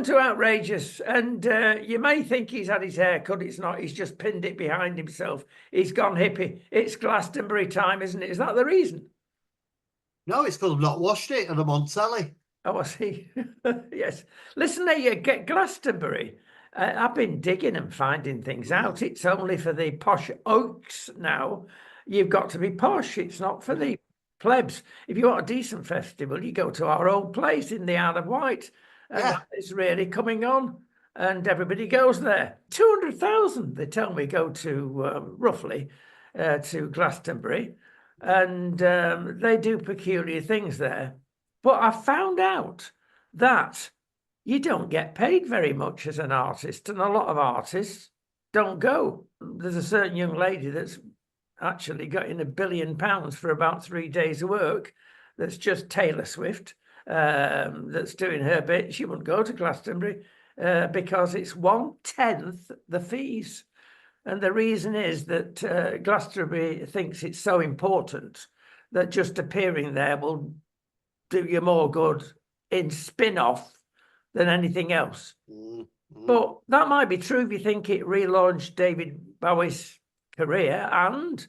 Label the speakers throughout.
Speaker 1: on to outrageous, and you may think he's had his hair cut. It's not. He's just pinned it behind himself. He's gone hippie. It's Glastonbury time, isn't it? Is that the reason?
Speaker 2: No, it's because I've not washed it and I'm on telly.
Speaker 1: Oh, I see. Yes. Listen, there you get Glastonbury. I've been digging and finding things out. It's only for the posh oaks now. You've got to be posh. It's not for the plebs. If you want a decent festival, you go to our old place in the Isle of Wight. And it's really coming on, and everybody goes there. 200,000, they tell me, go to roughly to Glastonbury, and they do peculiar things there. But I found out that you don't get paid very much as an artist, and a lot of artists don't go. There's a certain young lady that's actually getting £1 billion for about 3 days of work. That's just Taylor Swift. That's doing her bit. She wouldn't go to Glastonbury because it's 1/10 the fees. And the reason is that Glastonbury thinks it's so important that just appearing there will do you more good in spin-off than anything else. But that might be true if you think it relaunched David Bowie's career and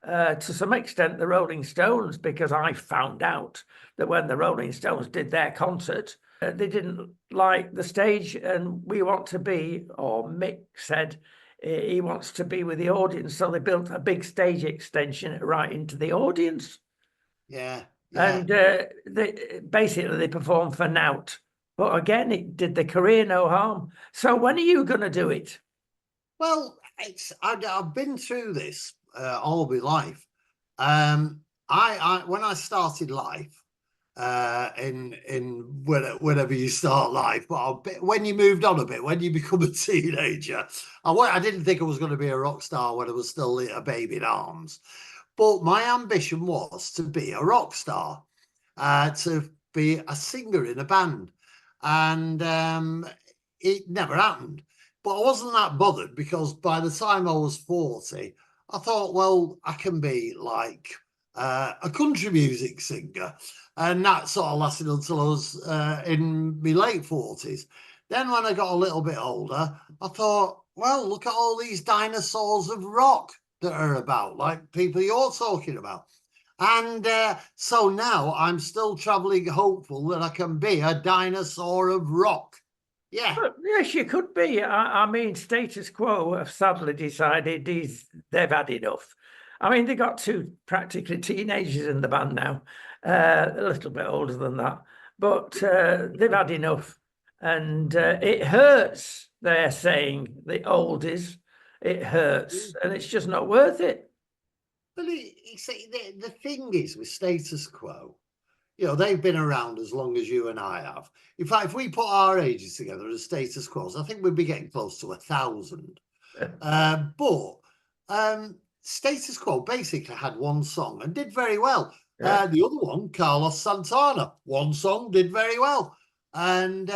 Speaker 1: to some extent the Rolling Stones, because I found out that when the Rolling Stones did their concert, they didn't like the stage, and we want to be, or Mick said he wants to be with the audience, so they built a big stage extension right into the audience. And they performed for nout. But again, it did the career no harm. So when are you going to do it?
Speaker 2: Well, I've been through this all my life. When I started life, whenever you start life, but when you moved on a bit, when you become a teenager, I didn't think I was going to be a rock star when I was still a baby in arms. But my ambition was to be a rock star, to be a singer in a band. And it never happened. But I wasn't that bothered, because by the time I was 40, I thought, well, I can be like a country music singer. And that sort of lasted until I was in my late 40s. Then when I got a little bit older, I thought, well, look at all these dinosaurs of rock that are about, like people you're talking about. And so now I'm still traveling hopeful that I can be a dinosaur of rock. Yeah.
Speaker 1: Well, yes, you could be. I mean, Status Quo have sadly decided they've had enough. I mean, they got two practically teenagers in the band now, a little bit older than that, but they've had enough. And it hurts, they're saying, the oldies. It hurts, and it's just not worth it.
Speaker 2: But the thing is with Status Quo, they've been around as long as you and I have. In fact, if we put our ages together as Status Quos, I think we'd be getting close to 1,000. But Status Quo basically had one song and did very well. Yeah. The other one, Carlos Santana, one song, did very well. And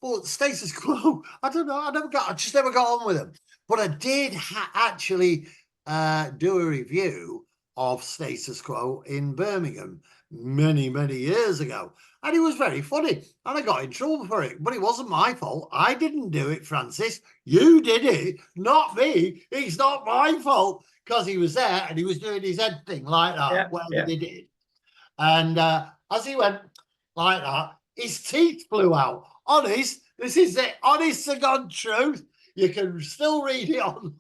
Speaker 2: but Status Quo, I don't know, I just never got on with them. But I did actually do a review of Status Quo in Birmingham many, many years ago. And it was very funny. And I got in trouble for it. But it wasn't my fault. I didn't do it, Francis. You did it, not me. It's not my fault. Because he was there and he was doing his head thing like that, whatever they did. And as he went like that, his teeth flew out. Honest, this is the honest to God truth. You can still read it on.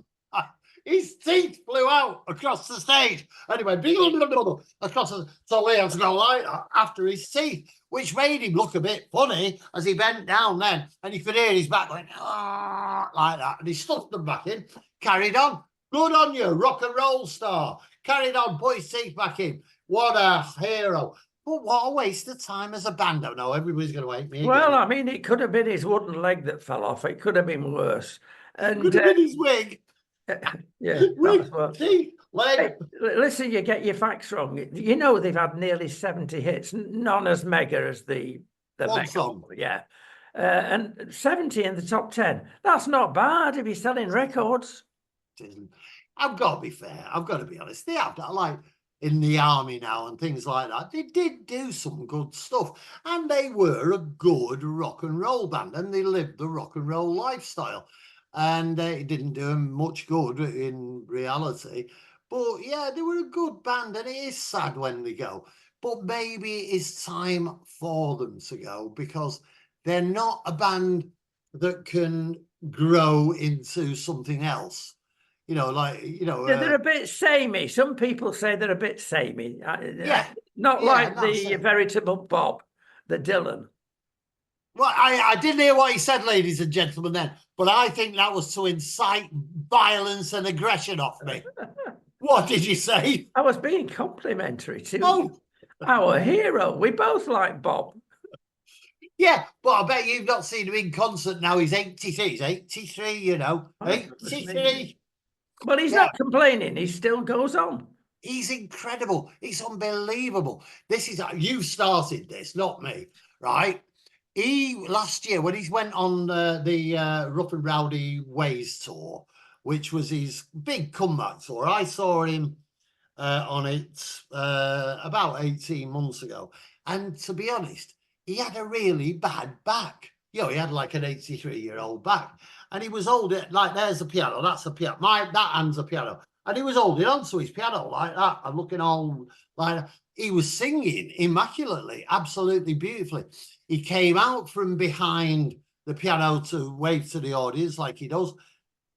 Speaker 2: His teeth flew out across the stage. And he went across the... So he had to go like that after his teeth, which made him look a bit funny as he bent down then. And you could hear his back going like that. And he stuffed them back in, carried on. Good on you, rock and roll star. Carried on, put his teeth back in. What a hero. But what a waste of time as a band. I know everybody's going to hate me again.
Speaker 1: Well, I mean, it could have been his wooden leg that fell off. It could have been worse. And
Speaker 2: could have been his wig.
Speaker 1: Yeah.
Speaker 2: Wig, teeth, leg.
Speaker 1: Hey, listen, you get your facts wrong. You know they've had nearly 70 hits, none as mega as the
Speaker 2: One song.
Speaker 1: Yeah. And 70 in the top 10. That's not bad if you're selling records.
Speaker 2: I've got to be fair. I've got to be honest. They have that. Like, in the army now and things like that. They did do some good stuff, and they were a good rock and roll band, and they lived the rock and roll lifestyle. And it didn't do them much good in reality. But yeah, they were a good band, and it is sad when they go. But maybe it's time for them to go, because they're not a band that can grow into something else.
Speaker 1: Yeah, they're a bit samey. Some people say they're a bit samey. Not
Speaker 2: yeah,
Speaker 1: like
Speaker 2: that's
Speaker 1: the
Speaker 2: it.
Speaker 1: veritable Bob, the Dylan.
Speaker 2: Well, I didn't hear what he said, ladies and gentlemen, then, but I think that was to incite violence and aggression off me. What did you say?
Speaker 1: I was being complimentary to
Speaker 2: Oh,
Speaker 1: our hero. We both like Bob.
Speaker 2: yeah, but I bet you've not seen him in concert now. He's 83. He's 83, you know.
Speaker 1: Oh, goodness me.
Speaker 2: 83.
Speaker 1: Well, he's
Speaker 2: Yeah.
Speaker 1: not complaining. He still goes on.
Speaker 2: He's incredible. It's unbelievable. This is you started this, not me, right? He last year when he went on the Rough and Rowdy Ways tour, which was his big comeback tour. I saw him on it about 18 months ago, and to be honest, he had a really bad back. He had like an 83-year-old back, and he was holding like there's a piano, that's a piano, that hand's a piano. And he was holding on to his piano like that and looking all like he was singing immaculately, absolutely beautifully. He came out from behind the piano to wave to the audience like he does.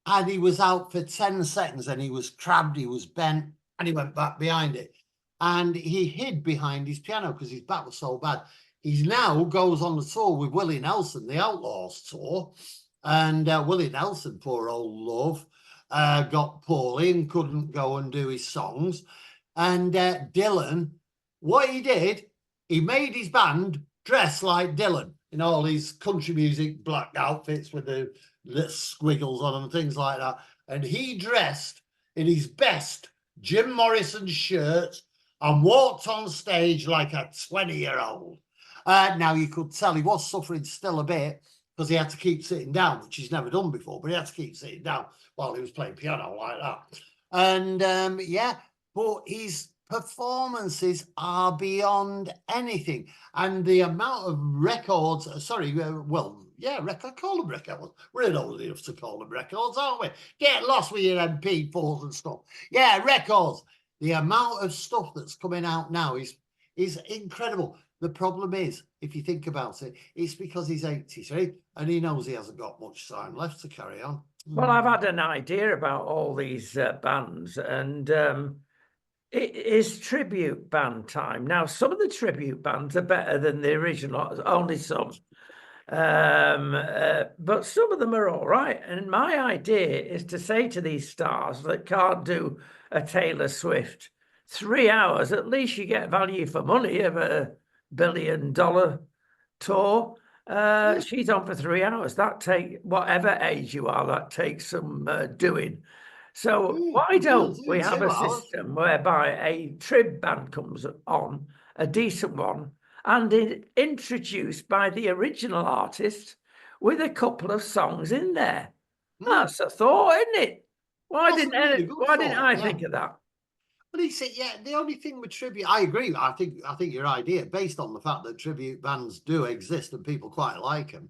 Speaker 2: And he was out for 10 seconds and he was crabbed, he was bent, and he went back behind it. And he hid behind his piano because his back was so bad. He now goes on the tour with Willie Nelson, the Outlaws tour. And Willie Nelson, poor old love, got poorly and couldn't go and do his songs. And Dylan, what he did, he made his band dress like Dylan in all his country music black outfits with the little squiggles on them and things like that. And he dressed in his best Jim Morrison shirt and walked on stage like a 20-year-old. Now you could tell he was suffering still a bit because he had to keep sitting down, which he's never done before, but he had to keep sitting down while he was playing piano like that. And yeah, but his performances are beyond anything. And the amount of records, call them records. We're old enough to call them records, aren't we? Get lost with your MP4s and stuff. Yeah, records. The amount of stuff that's coming out now is incredible. The problem is, if you think about it, it's because he's 83 and he knows he hasn't got much time left to carry on.
Speaker 1: Well, I've had an idea about all these bands, and it is tribute band time. Now, some of the tribute bands are better than the original, only some. But some of them are all right. And my idea is to say to these stars that can't do a Taylor Swift 3 hours, at least you get value for money of a $1 billion tour. She's on for 3 hours. That take whatever age you are, that takes some doing. So why don't we have a system whereby a trib band comes on, a decent one, and introduced by the original artist with a couple of songs in there? That's a thought, isn't it? Why didn't I think of that?
Speaker 2: But he said, yeah, the only thing with tribute, I agree. I think your idea, based on the fact that tribute bands do exist and people quite like them,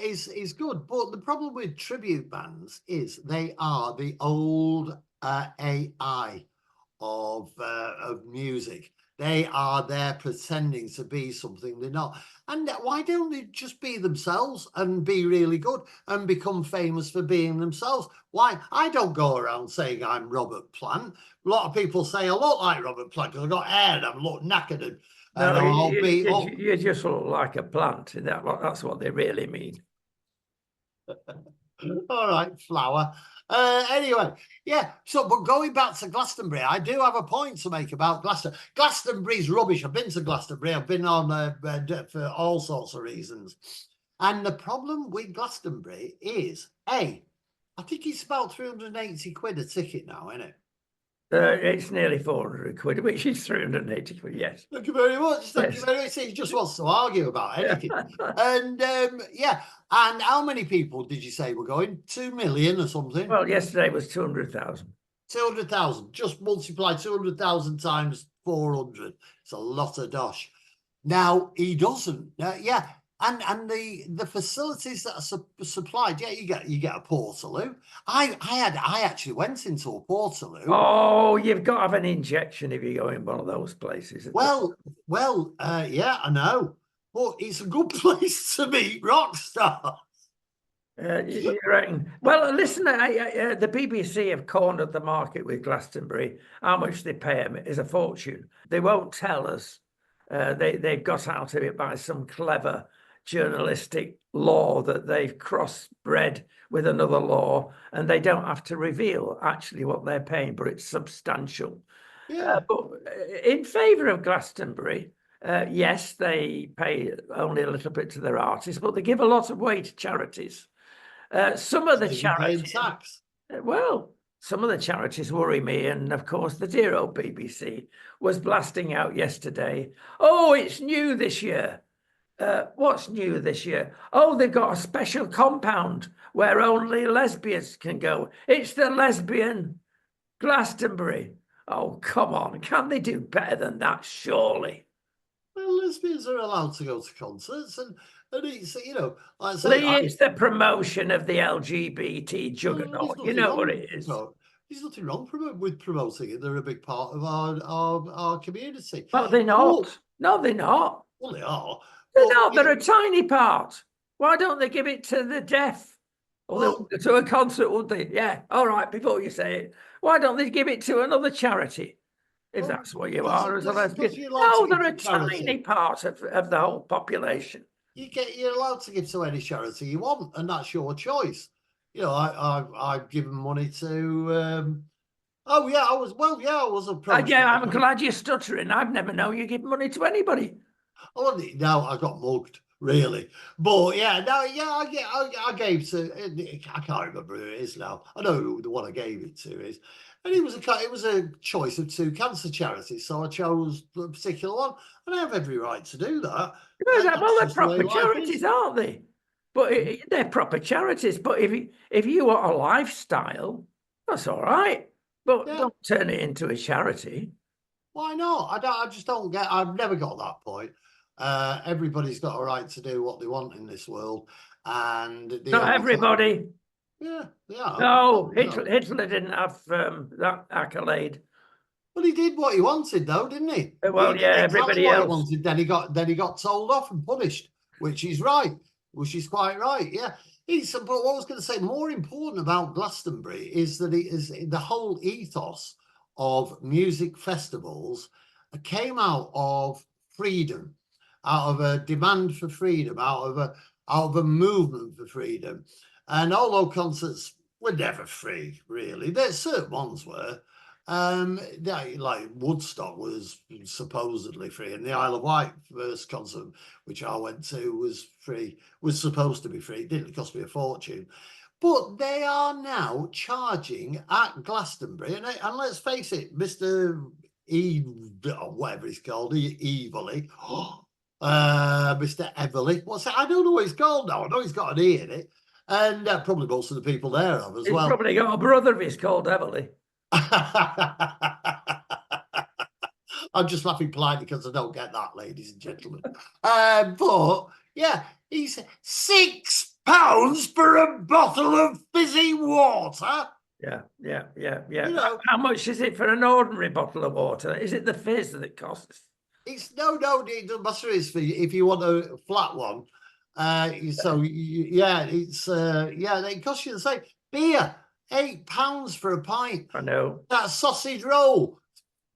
Speaker 2: is good. But the problem with tribute bands is they are the old AI of music. They are there pretending to be something they're not. And why don't they just be themselves and be really good and become famous for being themselves? Why? I don't go around saying I'm Robert Plant. A lot of people say I look like Robert Plant because I've got hair and I look knackered.
Speaker 1: You just look like a plant. That's what they really mean.
Speaker 2: All right, flower. Anyway, yeah. So, but going back to Glastonbury, I do have a point to make about Glastonbury. Glastonbury's rubbish. I've been to Glastonbury. I've been on for all sorts of reasons. And the problem with Glastonbury is, I think it's about 380 quid a ticket now, isn't it?
Speaker 1: It's nearly 400 quid, which is 380 quid, yes.
Speaker 2: Thank you very much. Thank you very much. He just wants to argue about anything. And yeah. And how many people did you say were going? 2 million or something?
Speaker 1: Well, yesterday was 200,000.
Speaker 2: 200,000. Just multiply 200,000 times 400. It's a lot of dosh. Now he doesn't. Yeah, and the facilities that are supplied. Yeah, you get a Portaloo. I actually went into a Portaloo.
Speaker 1: Oh, you've got to have an injection if you go in one of those places.
Speaker 2: Well, yeah, I know, but it's a good place to meet rock stars.
Speaker 1: You reckon? Well, listen, the BBC have cornered the market with Glastonbury. How much they pay them is a fortune. They won't tell us. They've got out of it by some clever journalistic law that they've crossbred with another law, and they don't have to reveal actually what they're paying, but it's substantial.
Speaker 2: Yeah.
Speaker 1: But in favour of Glastonbury, yes, they pay only a little bit to their artists, but they give a lot away to charities. Some of the charities, well, some of the charities worry me, and of course the dear old BBC was blasting out yesterday, oh, it's new this year. What's new this year? Oh, they've got a special compound where only lesbians can go. It's the lesbian Glastonbury. Oh, come on, can they do better than that, surely?
Speaker 2: Well, lesbians are allowed to go to concerts, and it's, you know, like I say,
Speaker 1: Lee, it's the promotion of the LGBT juggernaut. You know what it is.
Speaker 2: There's nothing wrong with promoting it. They're a big part of our community.
Speaker 1: But they're not. No, they're not.
Speaker 2: Well, they are.
Speaker 1: They're not. They're a tiny part. Why don't they give it to the deaf? Or to a concert, would they? Yeah. All right. Before you say it, why don't they give it to another charity? If that's what you are as a lesbian. No, they're a tiny part of the whole population.
Speaker 2: You're allowed to give to any charity you want, and that's your choice. You know, I've given money to. Oh yeah, I was approached.
Speaker 1: Yeah, I'm glad you're stuttering. I've never known you give money to anybody.
Speaker 2: Oh no, I got mugged, really. But yeah, no, yeah, I gave to. I can't remember who it is now. I know who the one I gave it to is, and it was a choice of 2 cancer charities, so I chose the particular one, and I have every right to do that.
Speaker 1: Well, they're proper charities, aren't they? But they're proper charities. But if you want a lifestyle, that's all right. But don't turn it into a charity.
Speaker 2: Why not? I just don't get. I've never got that point. Everybody's got a right to do what they want in this world, and
Speaker 1: not everybody.
Speaker 2: Yeah.
Speaker 1: No, Hitler didn't have that accolade.
Speaker 2: Well, he did what he wanted, though, didn't he?
Speaker 1: Well,
Speaker 2: he
Speaker 1: yeah, everybody else
Speaker 2: wanted. Then he got told off and punished, which is right, which is quite right. Yeah. But what I was going to say, more important about Glastonbury is that it is the whole ethos of music festivals came out of freedom, out of a demand for freedom, out of a movement for freedom. And although concerts were never free, really, certain ones were. Like Woodstock was supposedly free, and the Isle of Wight first concert, which I went to, was free, was supposed to be free. It didn't cost me a fortune. But they are now charging at Glastonbury, and let's face it, Mr. Whatever he's called, Evilly, Mr. Everly, what's it? I don't know what he's called now. I know he's got an E in it, and probably most of the people there have as well.
Speaker 1: He's probably got a brother of his called Everly.
Speaker 2: I'm just laughing politely because I don't get that, ladies and gentlemen. But yeah, he's £6 for a bottle of fizzy water.
Speaker 1: Yeah. You know, how much is it for an ordinary bottle of water? Is it the fizz that it costs?
Speaker 2: It's no, it doesn't matter. It's for if you want a flat one. So it costs you the same. Beer, £8 for a pint.
Speaker 1: I know.
Speaker 2: That sausage roll,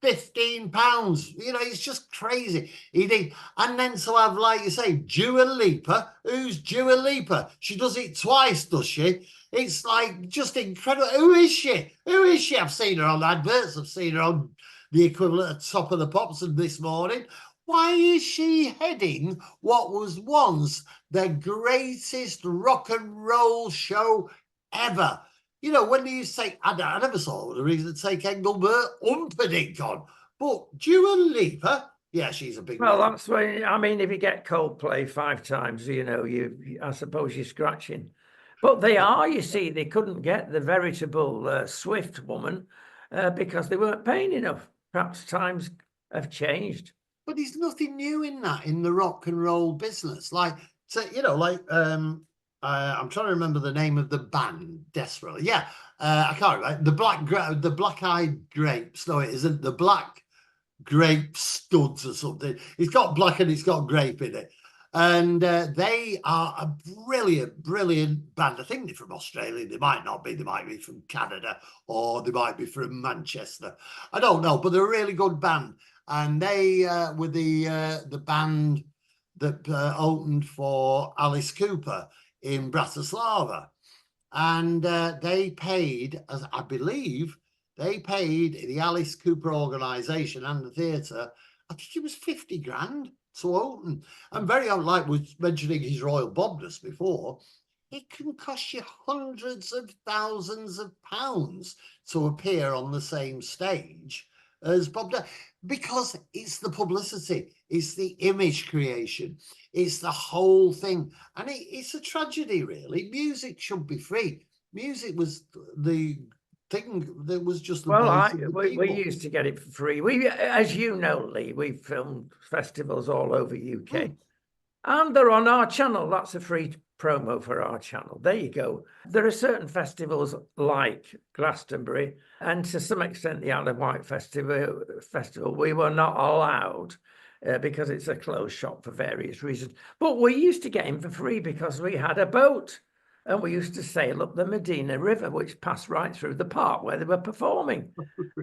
Speaker 2: £15. You know, it's just crazy. And then to have, like you say, Dua Lipa. Who's Dua Lipa? She does it twice, does she? It's like just incredible. Who is she? I've seen her on adverts. I've seen her on the equivalent of Top of the Pops this morning. Why is she heading what was once the greatest rock and roll show ever? You know, when you say, I never saw the reason to take Engelbert Humperdinck on, but Dua Lipa, yeah, she's a big.
Speaker 1: Well, that's when, I mean, if you get Coldplay 5 times, you know, I suppose you're scratching. But they are, you see, they couldn't get the veritable Swift woman because they weren't paying enough. Perhaps times have changed.
Speaker 2: But there's nothing new in that in the rock and roll business. Like, so I'm trying to remember the name of the band desperately. Yeah, I can't remember the Black Eyed Grapes. No, it isn't the Black Grape Studs or something. It's got black and it's got grape in it. And they are a brilliant band. I think they're from Australia. They might not be. They might be from Canada or they might be from Manchester. I don't know, but they're a really good band. And they were the band that opened for Alice Cooper in Bratislava. And they paid, as I believe, they paid the Alice Cooper organisation and the theatre, I think it was 50 grand to open. And very unlike was mentioning his Royal Bobness before, it can cost you hundreds of thousands of pounds to appear on the same stage as Bob Dylan, because it's the publicity, it's the image creation, it's the whole thing. And it's a tragedy, really. Music should be free. Music was the thing that was just the
Speaker 1: well, we used to get it for free. We, as you know, Lee, we've filmed festivals all over UK, and they're on our channel. That's a free promo for our channel. There you go. There are certain festivals like Glastonbury and to some extent the Isle of Wight festival we were not allowed because it's a closed shop for various reasons. But we used to get in for free because we had a boat. And we used to sail up the Medina River, which passed right through the park where they were performing.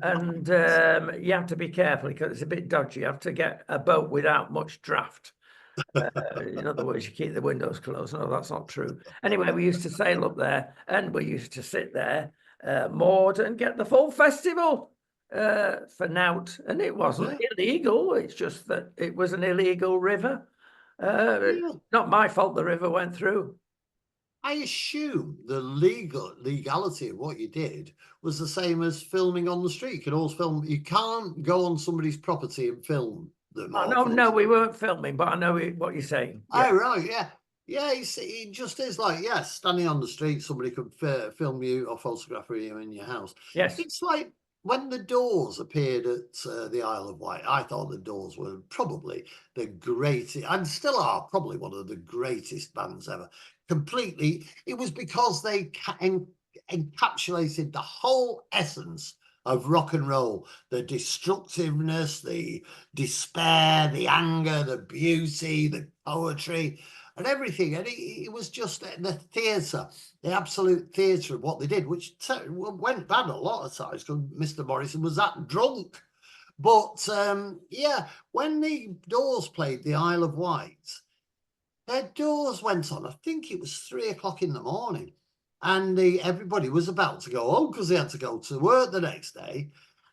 Speaker 1: And you have to be careful because it's a bit dodgy. You have to get a boat without much draft. In other words, you keep the windows closed. No, that's not true. Anyway, we used to sail up there and we used to sit there moored and get the full festival for nout. And it wasn't illegal. It's just that it was an illegal river. Not my fault the river went through.
Speaker 2: I assume the legality of what you did was the same as filming on the street. You can always film. You can't go on somebody's property and film them.
Speaker 1: No, we weren't filming, but I know what you're saying.
Speaker 2: Yeah. Oh, right, yeah. Yeah, it just is like, standing on the street, somebody could film you or photograph you in your house.
Speaker 1: Yes.
Speaker 2: It's like when the Doors appeared at the Isle of Wight, I thought the Doors were probably the greatest, and still are probably one of the greatest bands ever. Completely, it was because they encapsulated the whole essence of rock and roll, the destructiveness, the despair, the anger, the beauty, the poetry, and everything. And it was just the theatre, the absolute theatre of what they did, which went bad a lot of times because Mr. Morrison was that drunk. But when the Doors played the Isle of Wight, their doors went on, I think it was 3 o'clock in the morning. And everybody was about to go home because they had to go to work the next day.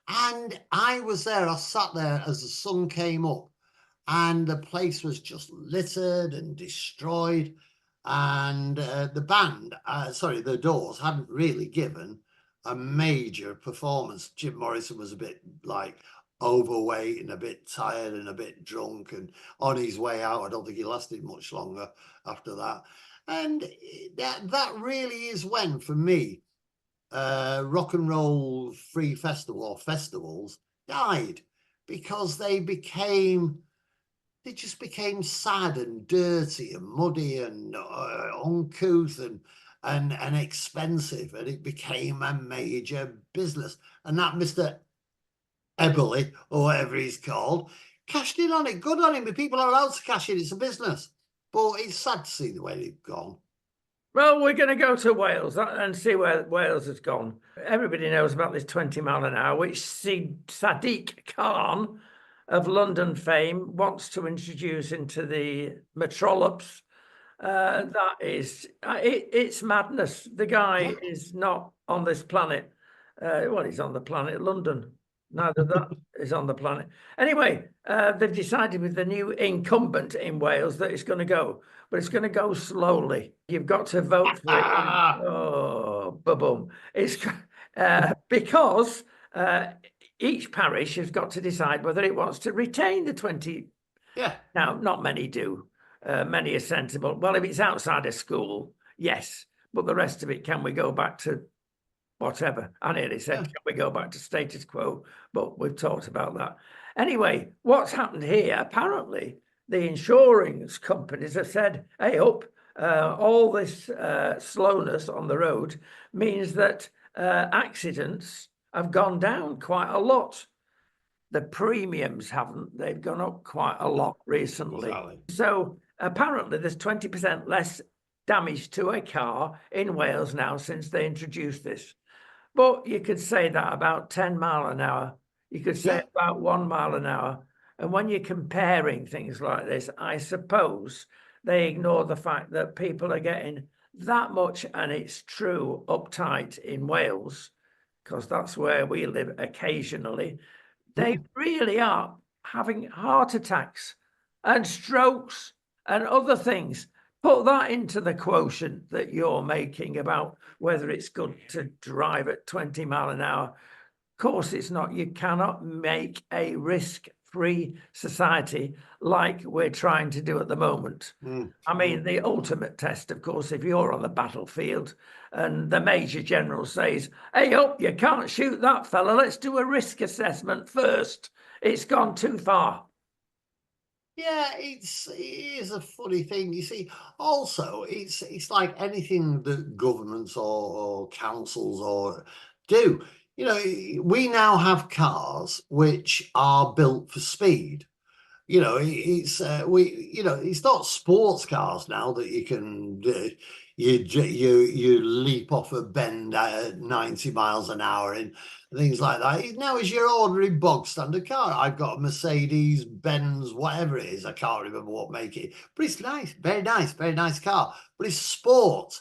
Speaker 2: And I was there, I sat there as the sun came up and the place was just littered and destroyed. And the Doors hadn't really given a major performance. Jim Morrison was a bit like overweight and a bit tired and a bit drunk and on his way out. I don't think he lasted much longer after that. And that really is when, for me, rock and roll free festival or festivals died, because they just became sad and dirty and muddy and uncouth and expensive, and it became a major business. And that Mr. Eberly, or whatever he's called, cashed in on it. Good on him. If people are allowed to cash in, it's a business. But it's sad to see the way they've gone.
Speaker 1: Well, we're going to go to Wales and see where Wales has gone. Everybody knows about this 20 mile an hour, which Sadiq Khan of London fame wants to introduce into the Metropolis. That is, it's madness. The guy is not on this planet. Well, he's on the planet London. Neither that is on the planet. Anyway, they've decided with the new incumbent in Wales that it's going to go, but it's going to go slowly. You've got to vote for it. Oh, boom. It's because each parish has got to decide whether it wants to retain the 20.
Speaker 2: Yeah.
Speaker 1: Now, not many do. Many are sensible. Well, if it's outside a school, yes. But the rest of it, can we go back to whatever. I nearly said,
Speaker 2: Yeah.
Speaker 1: can we go back to status quo? But we've talked about that. Anyway, what's happened here, apparently, the insurance companies have said, hey, up, all this slowness on the road means that accidents have gone down quite a lot. The premiums haven't. They've gone up quite a lot recently.
Speaker 2: Exactly.
Speaker 1: So apparently there's 20% less damage to a car in Wales now since they introduced this. But you could say that about 10 mile an hour. You could say about 1 mile an hour. And when you're comparing things like this, I suppose they ignore the fact that people are getting that much, and it's true, uptight in Wales, because that's where we live occasionally. They really are having heart attacks and strokes and other things. Put that into the quotient that you're making about whether it's good to drive at 20 mile an hour. Of course, it's not. You cannot make a risk-free society like we're trying to do at the moment. I mean, the ultimate test, of course, if you're on the battlefield and the Major General says, hey, up, you can't shoot that fella. Let's do a risk assessment first. It's gone too far.
Speaker 2: Yeah, it is a funny thing. You see, also it's like anything that governments or councils or do. You know, we now have cars which are built for speed. You know, it's it's not sports cars now that you can you leap off a bend at 90 miles an hour and things like that. Now it's your ordinary bog standard car. I've got a Mercedes Benz, whatever it is. I can't remember what make it, but it's nice, very nice car. But it's sport.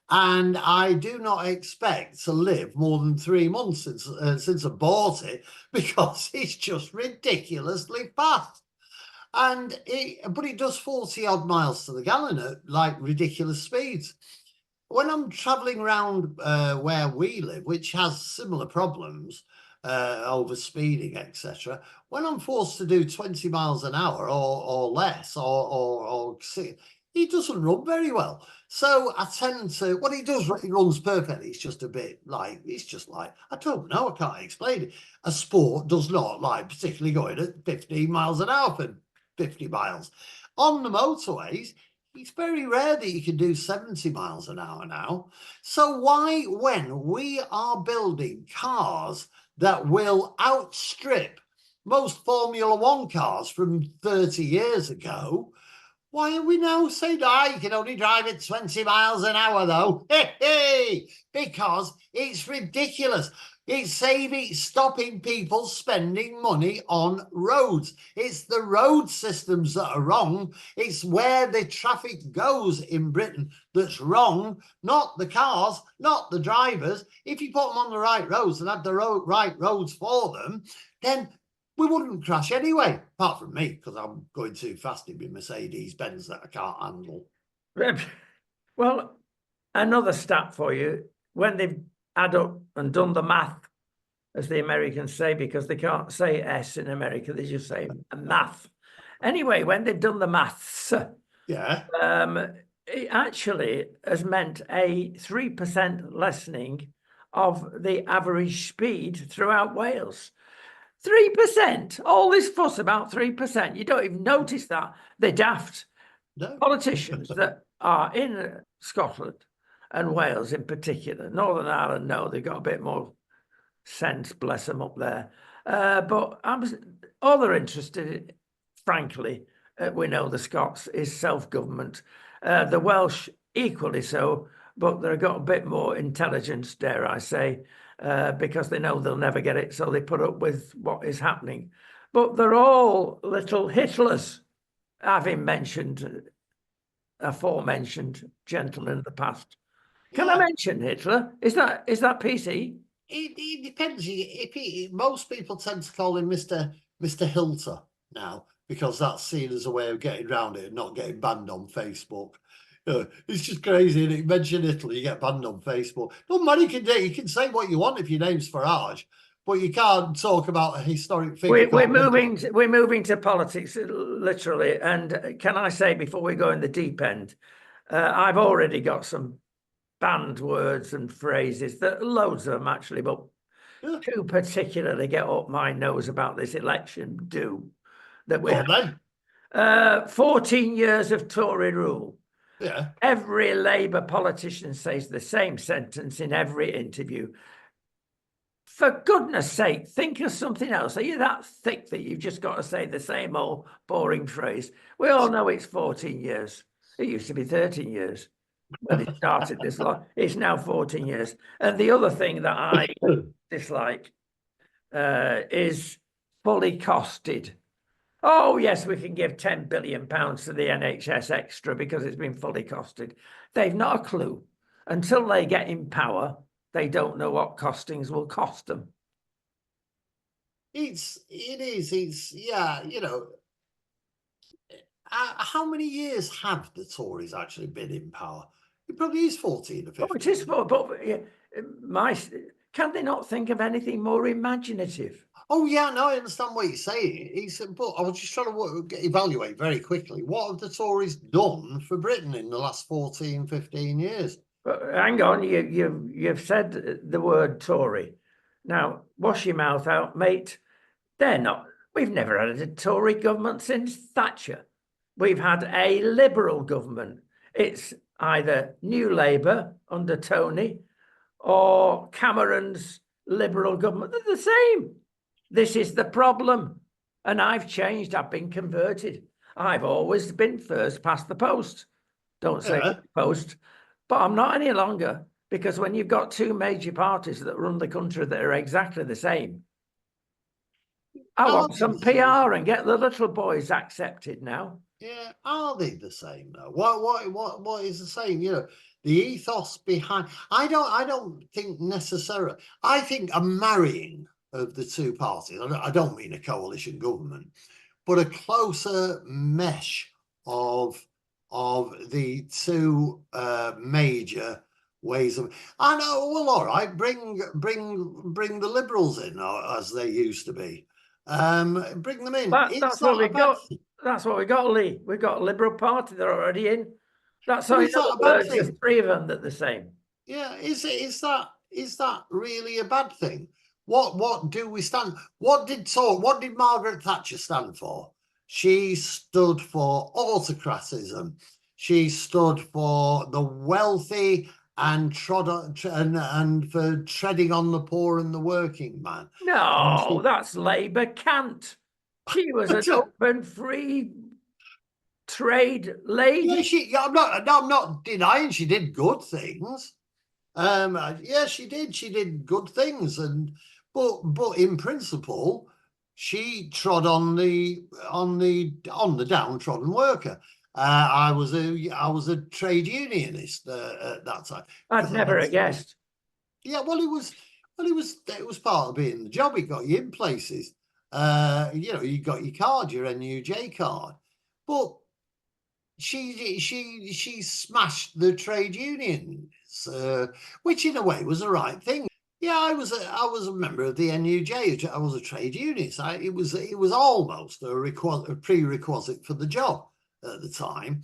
Speaker 2: And I do not expect to live more than 3 months since I bought it, because it's just ridiculously fast. But it does 40 odd miles to the gallon at like ridiculous speeds. When I'm traveling around where we live, which has similar problems, over speeding, etc., when I'm forced to do 20 miles an hour or less, or it doesn't run very well. So I tend to, what it does, it runs perfectly. It's just a bit like, I don't know, I can't explain it. A sport does not like particularly going at 15 miles an hour for 50 miles. On the motorways, it's very rare that you can do 70 miles an hour now. So why, when we are building cars that will outstrip most Formula One cars from 30 years ago, why are we now saying, you can only drive at 20 miles an hour though? Because it's ridiculous. It's stopping people spending money on roads. It's the road systems that are wrong. It's where the traffic goes in Britain that's wrong, not the cars, not the drivers. If you put them on the right roads and have the right roads for them, then we wouldn't crash anyway, apart from me, because I'm going too fast in my Mercedes Benz that I can't handle.
Speaker 1: Well, another stat for you, when they've add up and done the math, as the Americans say, because they can't say S in America, they just say math. Anyway, when they've done the maths, it actually has meant a 3% lessening of the average speed throughout Wales. 3%, all this fuss about 3%. You don't even notice that. They're daft.
Speaker 2: No.
Speaker 1: Politicians that are in Scotland and Wales in particular, Northern Ireland, no, they've got a bit more sense, bless them up there. But all they're interested in, frankly, we know the Scots, is self-government. The Welsh equally so, but they've got a bit more intelligence, dare I say, because they know they'll never get it, so they put up with what is happening. But they're all little Hitlers, having mentioned aforementioned gentleman in the past. Can I mention Hitler? Is that PC?
Speaker 2: It depends. Most people tend to call him Mr. Hilter now, because that's seen as a way of getting around it and not getting banned on Facebook. It's just crazy. And you mention Italy, you get banned on Facebook. No money can do. You can say what you want if your name's Farage, but you can't talk about a historic figure.
Speaker 1: We're moving to politics, literally. And can I say, before we go in the deep end, I've already got some banned words and phrases, that loads of them actually, but
Speaker 2: Yeah.
Speaker 1: two particularly get up my nose about this election do. That we
Speaker 2: Go
Speaker 1: have
Speaker 2: on then.
Speaker 1: 14 years of Tory rule.
Speaker 2: Yeah.
Speaker 1: Every Labour politician says the same sentence in every interview. For goodness sake, think of something else. Are you that thick that you've just got to say the same old boring phrase? We all know it's 14 years. It used to be 13 years when it started this long. It's now 14 years. And the other thing that I dislike is fully costed. Oh, yes, we can give £10 billion to the NHS extra because it's been fully costed. They've not a clue. Until they get in power, they don't know what costings will cost them.
Speaker 2: Yeah, you know, how many years have the Tories actually been in power? It probably is 14 or 15.
Speaker 1: Oh, it is, but can they not think of anything more imaginative?
Speaker 2: Oh, yeah, no, I understand what you're saying. But I was just trying to evaluate very quickly. What have the Tories done for Britain in the last 14, 15 years?
Speaker 1: But hang on, you've said the word Tory. Now, wash your mouth out, mate. They're not. We've never had a Tory government since Thatcher. We've had a Liberal government. It's either New Labour under Tony or Cameron's Liberal government. They're the same. This is the problem. And I've changed. I've been converted. I've always been first past the post. Don't say post. But I'm not any longer, because when you've got two major parties that run the country that are exactly the same, I want some PR and get the little boys accepted now.
Speaker 2: Yeah, are they the same though? What is the same? You know, the ethos behind. I don't think necessarily. I think a marrying of the two parties. I don't mean a coalition government, but a closer mesh of the two major ways of. I know. Well, all right. Bring the Liberals in as they used to be. Bring them in.
Speaker 1: That's what we got. That's what we got, Lee. We've got a Liberal Party. They're already in. That's how there's three of them that are the same.
Speaker 2: Yeah, is that really a bad thing? What do we stand? What did Margaret Thatcher stand for? She stood for autocratism. She stood for the wealthy and for treading on the poor and the working man.
Speaker 1: No, that's Labour cant. She was an open, free trade lady.
Speaker 2: Yeah, I'm not denying she did good things. Yeah, she did. She did good things, but in principle, she trod on the downtrodden worker. I was a trade unionist at that time.
Speaker 1: I'd never have guessed.
Speaker 2: Yeah, well, it was part of being the job. It got you in places. You know, you got your card, your NUJ card, but she smashed the trade unions, which in a way was the right thing. Yeah, I was a member of the NUJ. I was a trade unionist. It was almost a prerequisite for the job at the time,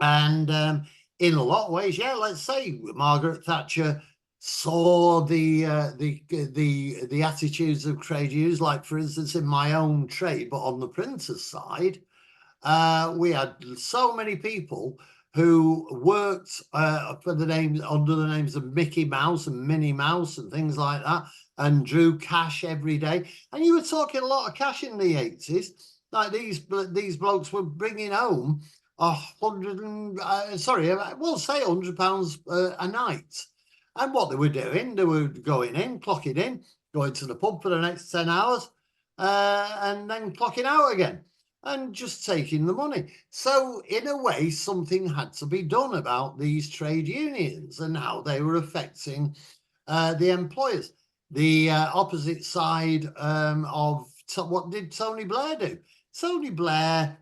Speaker 2: and in a lot of ways, yeah. Let's say Margaret Thatcher saw the attitudes of trade unions, like for instance in my own trade, but on the printer's side. We had so many people who worked under the names of Mickey Mouse and Minnie Mouse and things like that, and drew cash every day. And you were talking a lot of cash in the 80s. Like these blokes were bringing home £100 a night. And what they were doing, they were going in, clocking in, going to the pub for the next 10 hours, and then clocking out again. And just taking the money. So in a way, something had to be done about these trade unions and how they were affecting the employers. The opposite side of what did Tony Blair do? Tony Blair,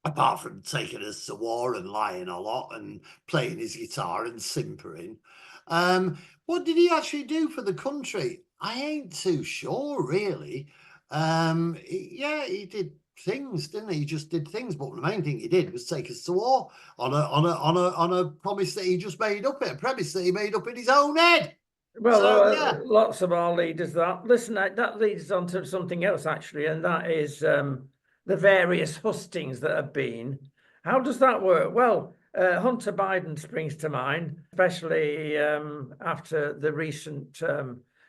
Speaker 2: apart from taking us to war and lying a lot and playing his guitar and simpering, what did he actually do for the country? I ain't too sure, really. Yeah, he did things, didn't he? He just did things, but the main thing he did was take us to war on a promise that he just made up, a premise that he made up in his own head.
Speaker 1: Well,
Speaker 2: So, yeah.
Speaker 1: lots of our leaders that. Listen, that leads on to something else, actually, and that is the various hustings that have been. How does that work? Well, Hunter Biden springs to mind, especially after the recent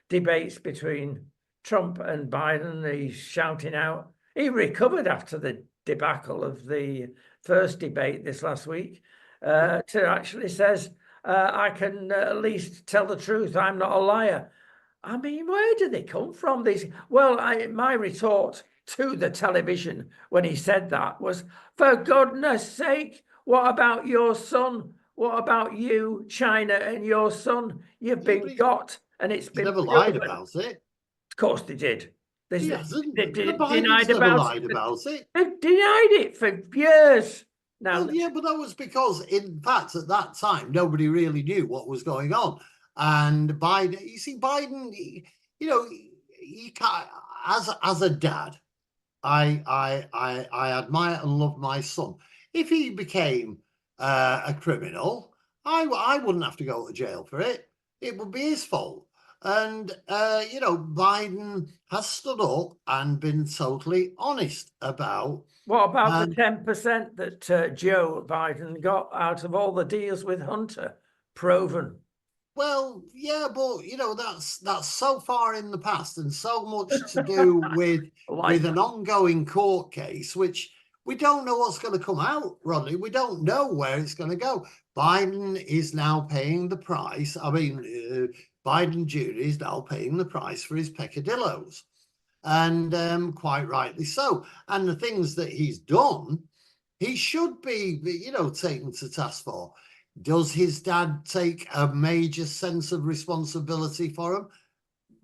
Speaker 1: debates between Trump and Biden. He's shouting out. He recovered after the debacle of the first debate this last week to actually says, I can at least tell the truth. I'm not a liar. I mean, where do they come from? These? Well, my retort to the television when he said that was, for goodness sake, what about your son? What about you, China, and your son? You've been got, and it's been
Speaker 2: never lied about it.
Speaker 1: Of course they did.
Speaker 2: He hasn't.
Speaker 1: They
Speaker 2: denied about it.
Speaker 1: They've denied it for years. Now,
Speaker 2: well, yeah, but that was because, in fact, at that time, nobody really knew what was going on. And Biden, you see, Biden, you know, he can't, as a dad, I admire and love my son. If he became a criminal, I wouldn't have to go to jail for it. It would be his fault. And, you know, Biden has stood up and been totally honest about.
Speaker 1: What about the 10% that Joe Biden got out of all the deals with Hunter? Proven.
Speaker 2: Well, yeah, but you know that's so far in the past and so much to do with an ongoing court case, which we don't know what's going to come out, Rodney. We don't know where it's going to go. Biden is now paying the price. I mean, Biden Jr. is now paying the price for his peccadillos, and quite rightly so. And the things that he's done, he should be, you know, taken to task for. Does his dad take a major sense of responsibility for him?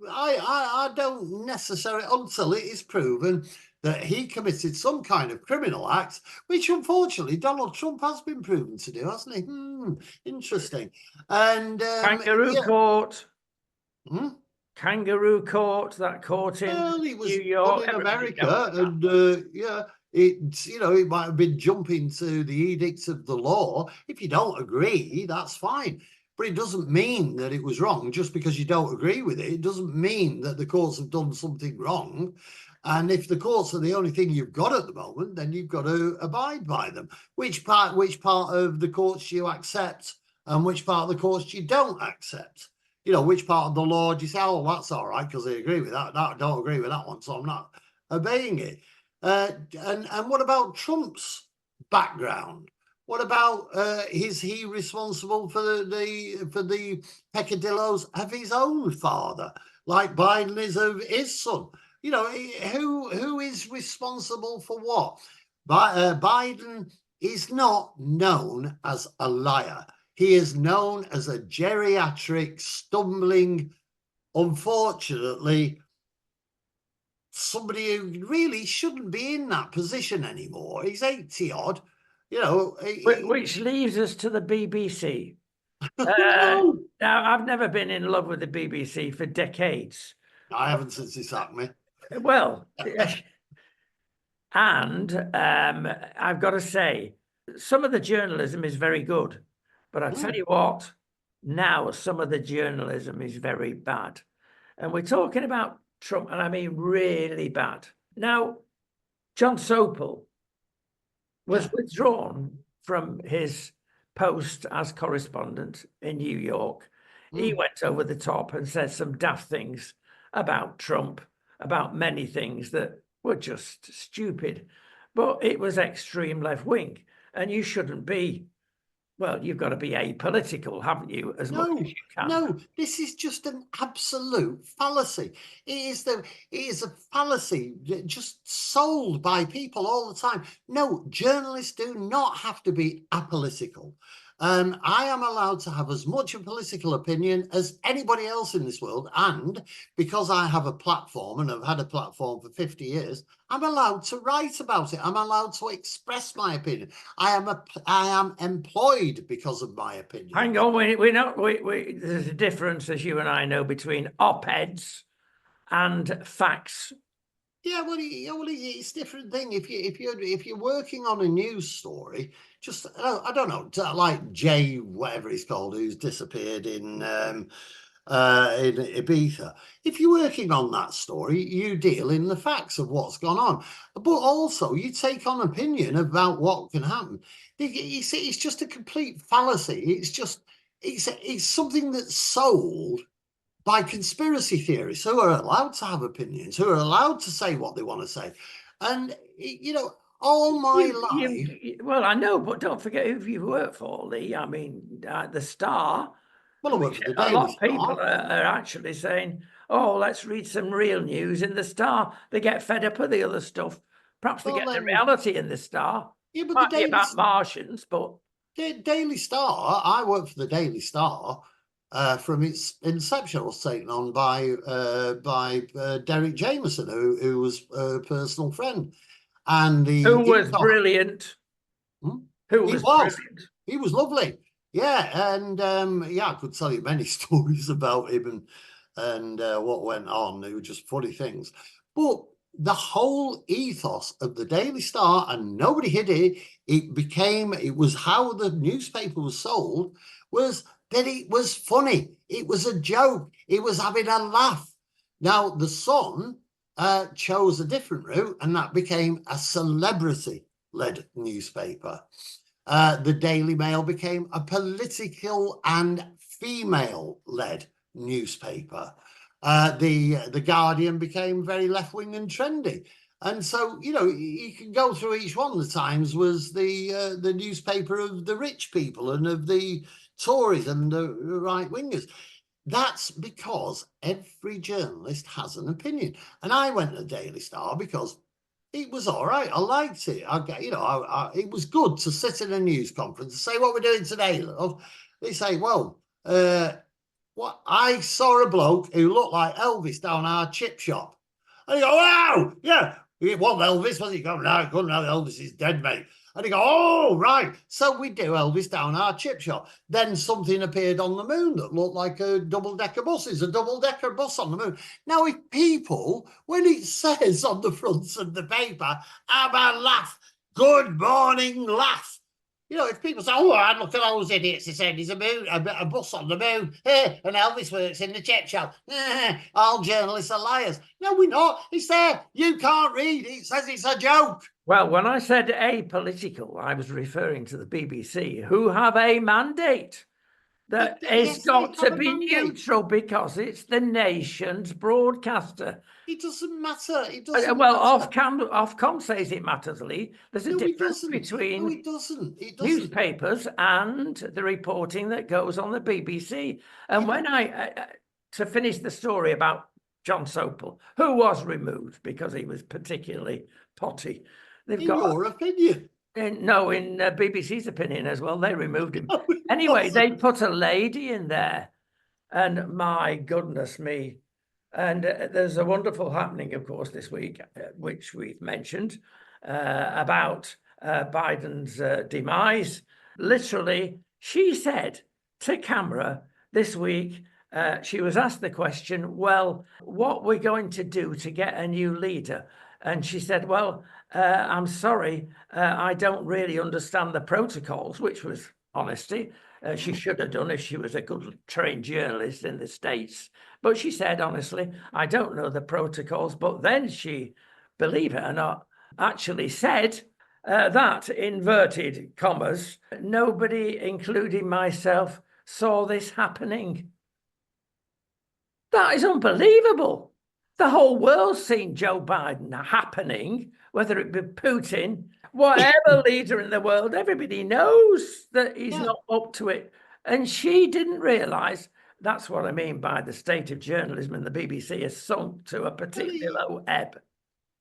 Speaker 2: I don't necessarily, until it is proven that he committed some kind of criminal act, which unfortunately Donald Trump has been proven to do, hasn't he? Interesting. And
Speaker 1: Kangaroo court. Kangaroo court, that court in New York,
Speaker 2: in America, and yeah. It's, you know, it might have been jumping to the edicts of the law. If you don't agree, that's fine. But it doesn't mean that it was wrong just because you don't agree with it. It doesn't mean that the courts have done something wrong. And if the courts are the only thing you've got at the moment, then you've got to abide by them. Which part of the courts you accept and which part of the courts you don't accept. You know, which part of the law do you say, oh, that's all right because I agree with that. I don't agree with that one, so I'm not obeying it. And what about Trump's background? What about is he responsible for the peccadillos of his own father, like Biden is of his son? You know, who is responsible for what? Biden is not known as a liar. He is known as a geriatric, stumbling, unfortunately, somebody who really shouldn't be in that position anymore. He's 80 odd, you know.
Speaker 1: Which leaves us to the BBC. Now, I've never been in love with the BBC for decades.
Speaker 2: I haven't since he sacked me.
Speaker 1: Well, and I've got to say, some of the journalism is very good, but I tell you what, now some of the journalism is very bad. And we're talking about Trump, and I mean really bad. Now, John Sopel was withdrawn from his post as correspondent in New York. He went over the top and said some daft things about Trump, about many things that were just stupid. But it was extreme left wing, and you shouldn't be. Well, you've got to be apolitical, haven't you, as much as you can?
Speaker 2: No, this is just an absolute fallacy. It is a fallacy just sold by people all the time. No, journalists do not have to be apolitical. I am allowed to have as much a political opinion as anybody else in this world. And because I have a platform and I've had a platform for 50 years, I'm allowed to write about it. I'm allowed to express my opinion. I am employed because of my opinion.
Speaker 1: Hang on, there's a difference, as you and I know, between op-eds and facts
Speaker 2: Yeah, well, it's a different thing. If you're working on a news story, just I don't know, like Jay, whatever he's called, who's disappeared in Ibiza. If you're working on that story, you deal in the facts of what's gone on, but also you take on opinion about what can happen. It's just a complete fallacy. It's something that's sold by conspiracy theorists who are allowed to have opinions, who are allowed to say what they want to say. And, all my life.
Speaker 1: Well, I know, but don't forget who you work for, Lee. I mean, the Star,
Speaker 2: Well, I work for the
Speaker 1: a
Speaker 2: Daily
Speaker 1: lot of people
Speaker 2: Star.
Speaker 1: are actually saying, oh, let's read some real news in the Star. They get fed up of the other stuff. Perhaps they
Speaker 2: Well,
Speaker 1: get the
Speaker 2: then,
Speaker 1: reality in the Star.
Speaker 2: yeah, but the
Speaker 1: Might be about Martians, but
Speaker 2: Daily Star, I work for the Daily Star. From its inception, was taken on by Derek Jameson, who was a personal friend, and
Speaker 1: who
Speaker 2: the
Speaker 1: was
Speaker 2: ethos.
Speaker 1: brilliant?
Speaker 2: Hmm?
Speaker 1: Who
Speaker 2: He
Speaker 1: was
Speaker 2: was.
Speaker 1: brilliant?
Speaker 2: He was lovely. Yeah, and yeah, I could tell you many stories about him and what went on. They were just funny things. But the whole ethos of the Daily Star, and nobody hid it, it was how the newspaper was sold, was that it was funny. It was a joke. It was having a laugh. Now, the Sun chose a different route, and that became a celebrity-led newspaper. The Daily Mail became a political and female-led newspaper. The Guardian became very left-wing and trendy. And so, you can go through each one. The Times was the newspaper of the rich people and of the Tories and the right-wingers. That's because every journalist has an opinion. And I went to the Daily Star because it was all right. I liked it. It was good to sit in a news conference and say, what we're doing today, love. They say, well, what I saw a bloke who looked like Elvis down our chip shop. And you go, wow, yeah, it wasn't Elvis, was it? No, Elvis is dead, mate. And you go, oh, right. So we do Elvis down our chip shop. Then something appeared on the moon that looked like a double-decker bus. It's a double-decker bus on the moon. Now, if people, when it says on the fronts of the paper, have a laugh, good morning, laugh. If people say, oh, look at those idiots, they said there's a bus on the moon, and Elvis works in the chip shop. All journalists are liars. No, we're not. It's there. You can't read. It says it's a joke.
Speaker 1: Well, when I said apolitical, I was referring to the BBC, who have a mandate that it's got to be neutral because it's the nation's broadcaster.
Speaker 2: It doesn't matter. It
Speaker 1: doesn't. Well, matter. Ofcom says it matters, Lee. There's a difference between
Speaker 2: it doesn't.
Speaker 1: Newspapers and the reporting that goes on the BBC. And when to finish the story about John Sopel, who was removed because he was particularly potty.
Speaker 2: In your opinion?
Speaker 1: In BBC's opinion as well. They removed him. Anyway, they put a lady in there, and my goodness me. And there's a wonderful happening, of course, this week, which we've mentioned, about Biden's demise. Literally, she said to camera this week, she was asked the question, well, what we're going to do to get a new leader? And she said, well, I'm sorry, I don't really understand the protocols, which was honesty. She should have done if she was a good trained journalist in the States. But she said, honestly, I don't know the protocols. But then she, believe it or not, actually said that, inverted commas, nobody, including myself, saw this happening. That is unbelievable. The whole world's seen Joe Biden happening, whether it be Putin, whatever leader in the world, everybody knows that he's not up to it. And she didn't realise. That's what I mean by the state of journalism in the BBC has sunk to a particularly low ebb.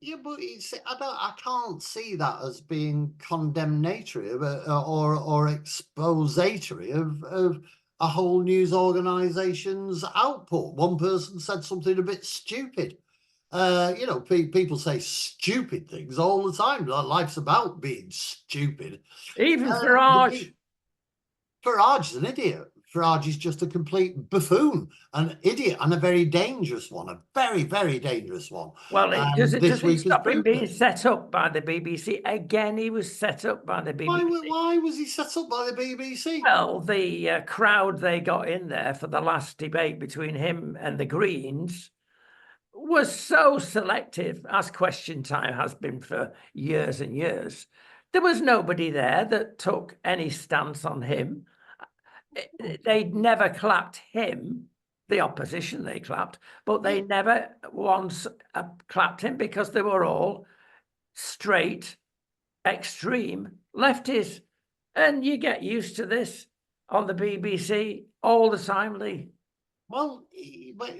Speaker 2: Yeah, but I can't see that as being condemnatory or expository of a whole news organization's output. One person said something a bit stupid. People say stupid things all the time. Life's about being stupid.
Speaker 1: Even Farage.
Speaker 2: Farage's an idiot. Farage is just a complete buffoon, an idiot, and a very dangerous one, a very, very dangerous one.
Speaker 1: Well,
Speaker 2: This
Speaker 1: does it
Speaker 2: week has
Speaker 1: stop him
Speaker 2: proved
Speaker 1: being
Speaker 2: it.
Speaker 1: set up by the BBC? Again, he was set up by the BBC.
Speaker 2: Why was he set up by the BBC?
Speaker 1: Well, the crowd they got in there for the last debate between him and the Greens was so selective, as Question Time has been for years and years. There was nobody there that took any stance on him. They'd never clapped him, the opposition they clapped, but they never once clapped him because they were all straight, extreme lefties. And you get used to this on the BBC all the time, Lee.
Speaker 2: Well,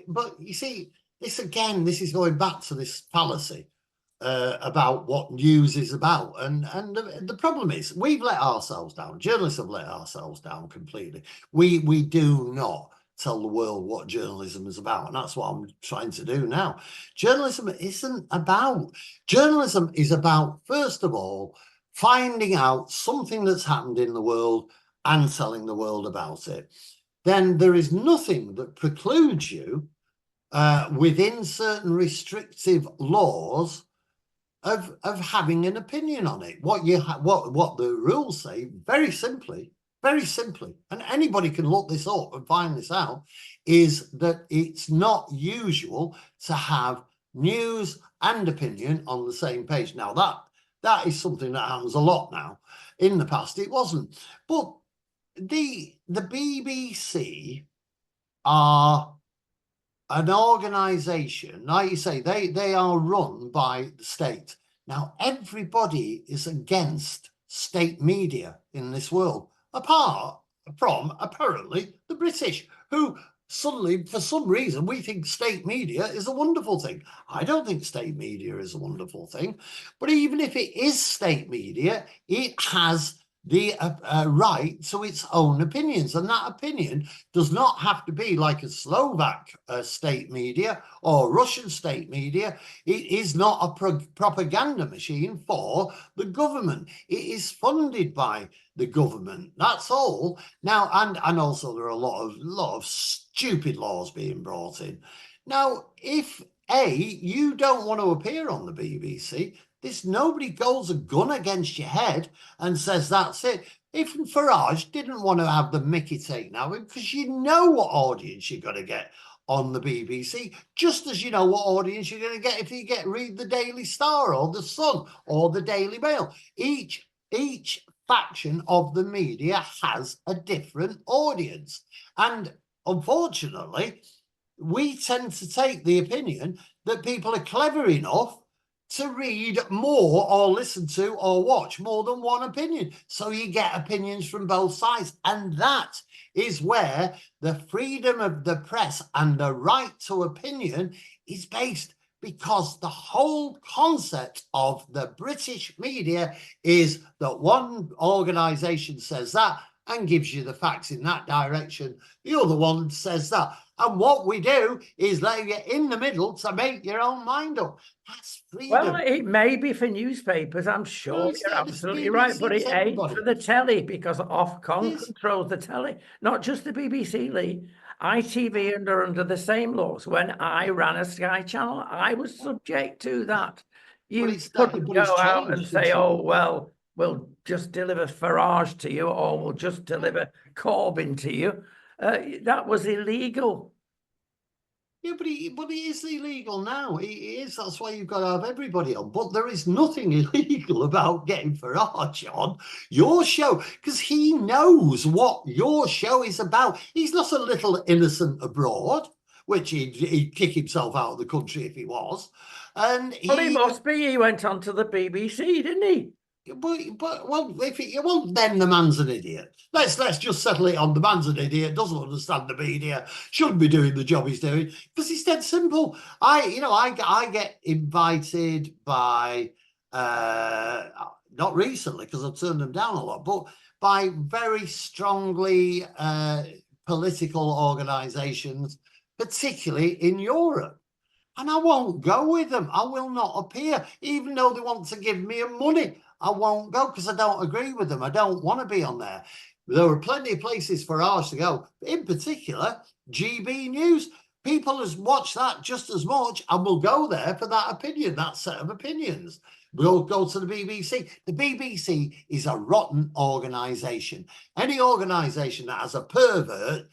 Speaker 2: but you see, this is going back to this fallacy about what news is about. And the problem is we've let ourselves down. Journalists have let ourselves down completely. We do not tell the world what journalism is about. And that's what I'm trying to do now. Journalism is about, first of all, finding out something that's happened in the world and telling the world about it. Then there is nothing that precludes you within certain restrictive laws of having an opinion on it. What the rules say, very simply, and anybody can look this up and find this out, is that it's not usual to have news and opinion on the same page. Now that is something that happens a lot now. In the past, it wasn't. But the BBC are an organization, like you say, they are run by the state. Now, everybody is against state media in this world, apart from apparently the British, who suddenly, for some reason, we think state media is a wonderful thing. I don't think state media is a wonderful thing, but even if it is state media, it has the right to its own opinions, and that opinion does not have to be like a Slovak state media or Russian state media. It is not a propaganda machine for the government. It is funded by the government. That's all. Now, and also there are a lot of stupid laws being brought in. Now, if you don't want to appear on the BBC, nobody goes a gun against your head and says that's it. If Farage didn't want to have the Mickey taken out, because you know what audience you're going to get on the BBC, just as you know what audience you're going to get if you read the Daily Star or the Sun or the Daily Mail. Each faction of the media has a different audience, and unfortunately, we tend to take the opinion that people are clever enough to read more or listen to or watch more than one opinion. So you get opinions from both sides. And that is where the freedom of the press and the right to opinion is based, because the whole concept of the British media is that one organization says that and gives you the facts in that direction. The other one says that. And what we do is let you in the middle to make your own mind up. That's freedom.
Speaker 1: Well, it may be for newspapers, I'm sure you're absolutely right, but it ain't for the telly, because Ofcom controls the telly, not just the BBC, Lee. ITV under the same laws. When I ran a Sky channel, I was subject to that. You couldn't go out and say, oh, well, we'll just deliver Farage to you, or we'll just deliver Corbyn to you. That was illegal.
Speaker 2: Yeah, but it is illegal now. It is. That's why you've got to have everybody on. But there is nothing illegal about getting Farage on your show, because he knows what your show is about. He's not a little innocent abroad, which he'd kick himself out of the country if he was. And
Speaker 1: he must be. He went on to the BBC, didn't he?
Speaker 2: Well, then the man's an idiot. Let's just settle it on the man's an idiot, doesn't understand the media, shouldn't be doing the job he's doing, because it's dead simple. I get invited by not recently, because I've turned them down a lot, but by very strongly political organizations, particularly in Europe. And I won't go with them. I will not appear, even though they want to give me money. I won't go because I don't agree with them. I don't want to be on there. There were plenty of places for ours to go. In particular, GB News. People has watched that just as much and will go there for that opinion, that set of opinions. We'll go to the BBC. The BBC is a rotten organisation. Any organisation that has a pervert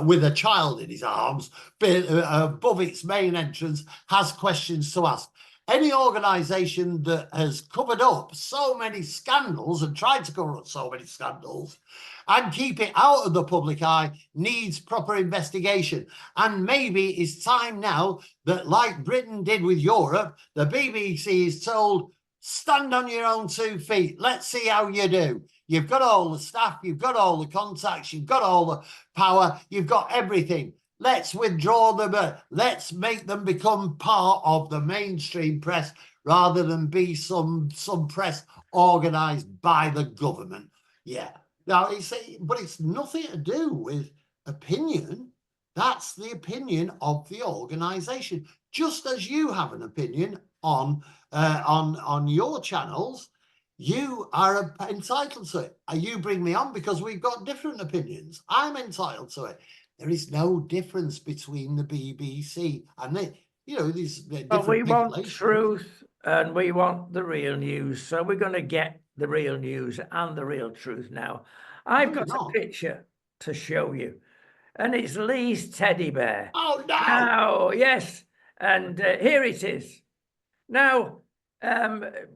Speaker 2: with a child in his arms above its main entrance has questions to ask. Any organisation that has covered up so many scandals and tried to cover up so many scandals and keep it out of the public eye needs proper investigation. And maybe it's time now that, like Britain did with Europe, the BBC is told, stand on your own 2 feet. Let's see how you do. You've got all the staff, you've got all the contacts, you've got all the power, you've got everything. Let's withdraw them. Let's make them become part of the mainstream press rather than be some press organised by the government. Yeah. Now, but it's nothing to do with opinion. That's the opinion of the organisation. Just as you have an opinion on your channels, you are entitled to it. You bring me on because we've got different opinions. I'm entitled to it. There is no difference between the BBC and these different.
Speaker 1: But we want truth and we want the real news. So we're going to get the real news and the real truth now. I've got a picture to show you, and it's Lee's teddy bear.
Speaker 2: Oh, no!
Speaker 1: Now, yes, and here it is. Now,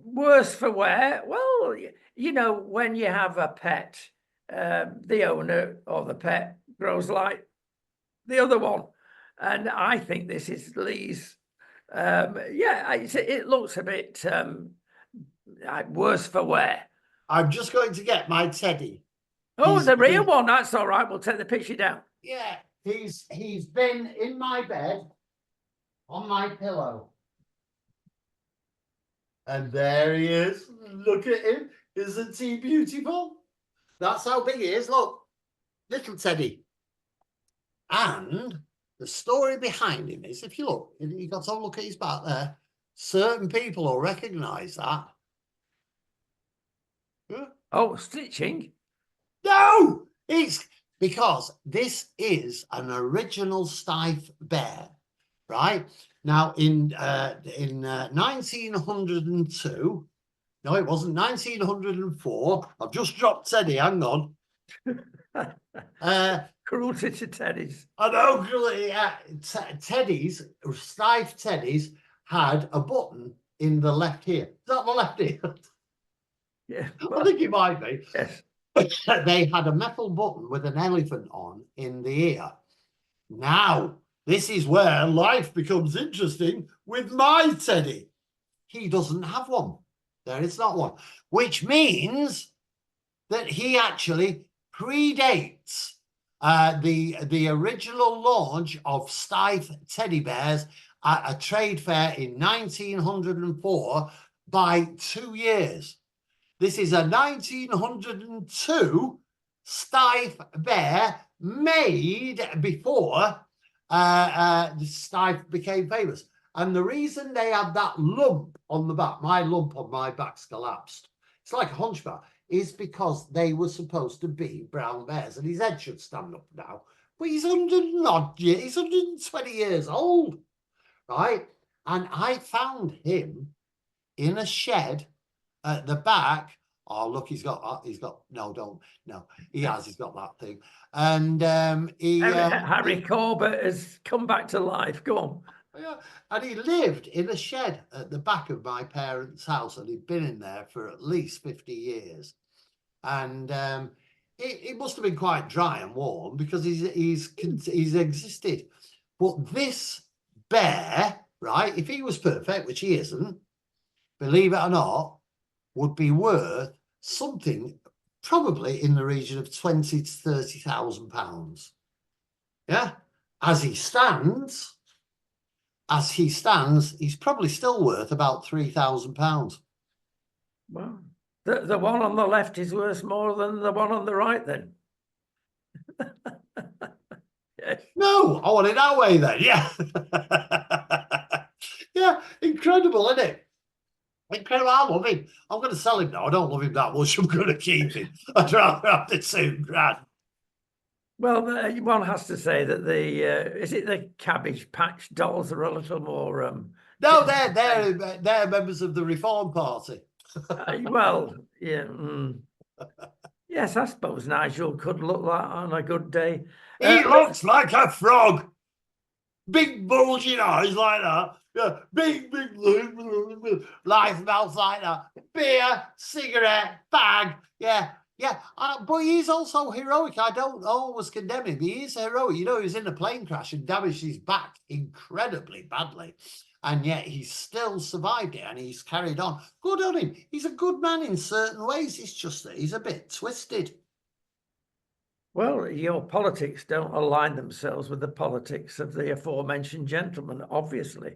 Speaker 1: worse for wear. Well, when you have a pet, the owner or the pet grows like the other one, and I think this is Lee's. It looks a bit worse for wear.
Speaker 2: I'm just going to get my teddy.
Speaker 1: Oh, the real one. That's all right. We'll take the picture down.
Speaker 2: Yeah, he's been in my bed on my pillow, and there he is. Look at him. Isn't he beautiful? That's how big he is. Look, little Teddy. And the story behind him is, if you look, you've got to look at his back there. Certain people will recognise that.
Speaker 1: Oh, stitching?
Speaker 2: No, it's because this is an original Steiff bear, right? Now, in 1902, no, it wasn't 1904. I've just dropped Teddy. Hang on.
Speaker 1: Cruelty to teddies.
Speaker 2: I know, teddies, Steiff teddies had a button in the left ear. Is that the left ear?
Speaker 1: Yeah,
Speaker 2: I think it might be.
Speaker 1: Yes.
Speaker 2: They had a metal button with an elephant on in the ear. Now, this is where life becomes interesting with my Teddy. He doesn't have one. There is not one, which means that he actually predates the original launch of Steiff teddy bears at a trade fair in 1904 by 2 years. This is a 1902 Steiff bear made before Steiff became famous. And the reason they had that lump on the back, my lump on my back's collapsed, it's like a hunchback, is because they were supposed to be brown bears, and his head should stand up now. But he's 120 years old, right? And I found him in a shed at the back. Oh, look, he's got he's got that thing. And
Speaker 1: Harry Corbett has come back to life. Go on.
Speaker 2: Yeah, and he lived in a shed at the back of my parents' house, and he'd been in there for at least 50 years. And it must have been quite dry and warm because he's existed. But this bear, right, if he was perfect, which he isn't, believe it or not, would be worth something probably in the region of 20 to 30,000 pounds. Yeah, as he stands, he's probably still worth about 3,000 pounds.
Speaker 1: Well, the one on the left is worth more than the one on the right, then. Yes.
Speaker 2: No, I want it that way then. Yeah. Yeah, incredible, isn't it? Incredible. I love him. I'm going to sell him now. I don't love him that much. I'm going to keep him. I'd rather have the £2,000.
Speaker 1: Well, one has to say that the is it the Cabbage Patch dolls are a little more
Speaker 2: No, they're members of the Reform Party.
Speaker 1: well, yeah. Yes, I suppose Nigel could look like on a good day.
Speaker 2: He looks like a frog. Big bulging eyes like that. Yeah, big life mouth like that. Beer, cigarette, bag. Yeah, yeah. But he's also heroic. I don't always condemn him. He is heroic. You know, he was in a plane crash and damaged his back incredibly badly. And yet he's still survived it and he's carried on. Good on him. He's a good man in certain ways. It's just that he's a bit twisted.
Speaker 1: Well, your politics don't align themselves with the politics of the aforementioned gentleman, obviously.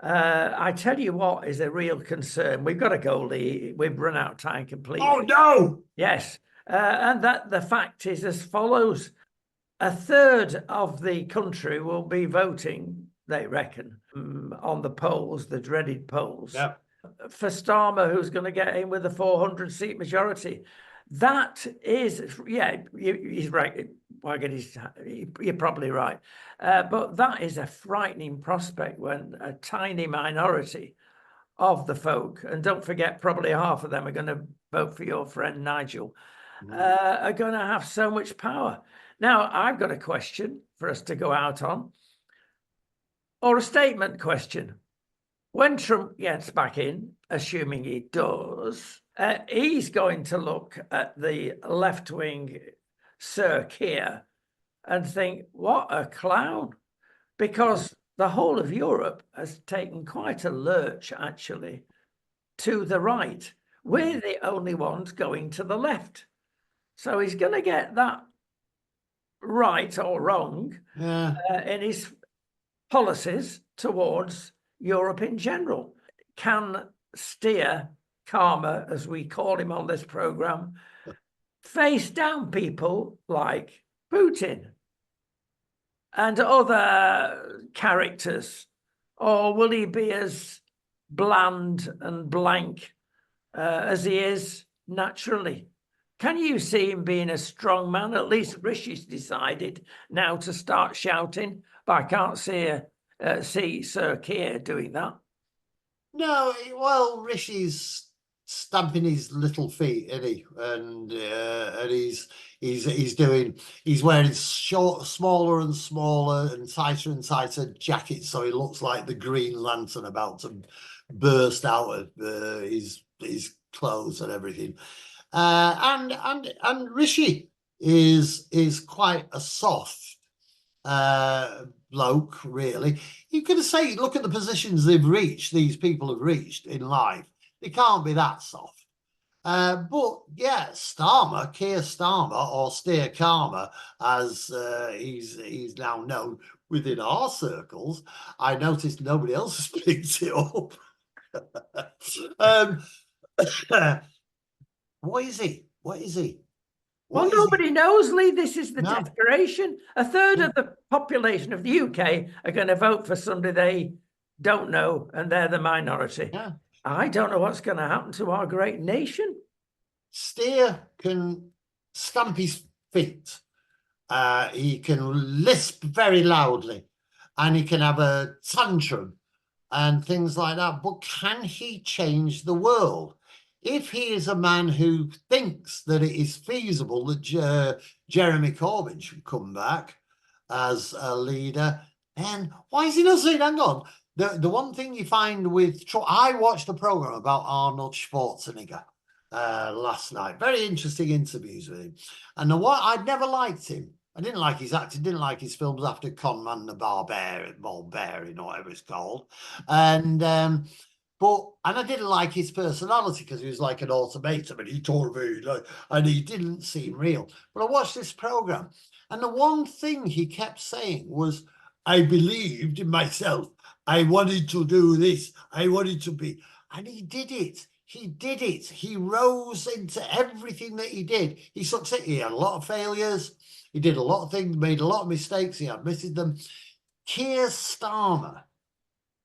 Speaker 1: I tell you what is a real concern. We've got to go, Lee. We've run out of time completely.
Speaker 2: Oh, no!
Speaker 1: Yes. And that the fact is as follows. A third of the country will be voting, they reckon, on the polls, the dreaded polls, for Starmer, who's going to get in with a 400-seat majority. That is, yeah, he's right. You're probably right. But that is a frightening prospect when a tiny minority of the folk, and don't forget, probably half of them are going to vote for your friend Nigel, are going to have so much power. Now, I've got a question for us to go out on, or a statement question. When Trump gets back in, assuming he does, he's going to look at the left-wing Sir Keir and think, what a clown. Because the whole of Europe has taken quite a lurch, actually, to the right. We're the only ones going to the left. So he's going to get that right or wrong in his policies towards Europe in general. Can Steer Karma, as we call him on this program, face down people like Putin and other characters, or will he be as bland and blank as he is naturally? Can you see him being a strong man? At least Rishi's decided now to start shouting, but I can't see Sir Keir doing that.
Speaker 2: No, well, Rishi's stamping his little feet, isn't he? And he's wearing smaller and smaller and tighter jackets, so he looks like the Green Lantern about to burst out of his clothes and everything. And Rishi is quite a soft bloke, really. You could say, look at the positions these people have reached in life. They can't be that soft. But yeah, Keir Starmer, or Steer Karma, as he's now known within our circles. I noticed nobody else has picked it up. What is he?
Speaker 1: Well, nobody knows, Lee. This is the desperation. A third of the population of the UK are going to vote for somebody they don't know, and they're the minority.
Speaker 2: Yeah.
Speaker 1: I don't know what's going to happen to our great nation.
Speaker 2: Steer can stamp his feet. He can lisp very loudly, and he can have a tantrum and things like that. But can he change the world? If he is a man who thinks that it is feasible that Jeremy Corbyn should come back as a leader, then why is he not saying, hang on? The one thing you find with Trump, I watched a program about Arnold Schwarzenegger last night. Very interesting interviews with him. And I'd never liked him. I didn't like his acting, didn't like his films after Conman the Barbarian, or whatever it's called. And I didn't like his personality because he was like an automaton and he tore me, and he didn't seem real. But I watched this program, and the one thing he kept saying was, I believed in myself. I wanted to do this. I wanted to be. And he did it. He did it. He rose into everything that he did. He succeeded. He had a lot of failures. He did a lot of things, made a lot of mistakes. He admitted them. Keir Starmer